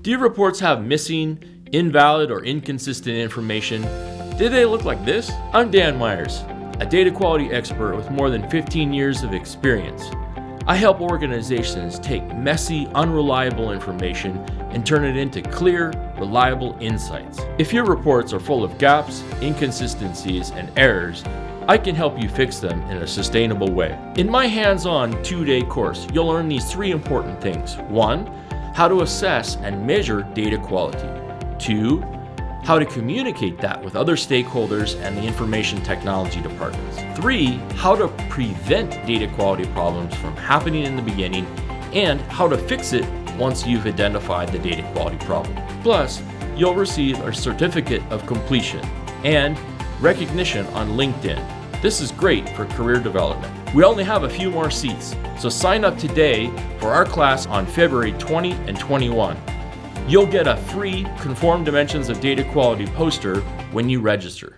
Do your reports have missing, invalid, or inconsistent information? Did they look like this? I'm Dan Myers, a data quality expert with more than 15 years of experience. I help organizations take messy, unreliable information and turn it into clear, reliable insights. If your reports are full of gaps, inconsistencies, and errors, I can help you fix them in a sustainable way. In my hands-on 2-day course, you'll learn these 3 important things. 1, how to assess and measure data quality. 2, how to communicate that with other stakeholders and the information technology departments. 3, how to prevent data quality problems from happening in the beginning and how to fix it once you've identified the data quality problem. Plus, you'll receive a certificate of completion and recognition on LinkedIn. This is great for career development. We only have a few more seats, so sign up today for our class on February 20 and 21. You'll get a free Conformed Dimensions of Data Quality poster when you register.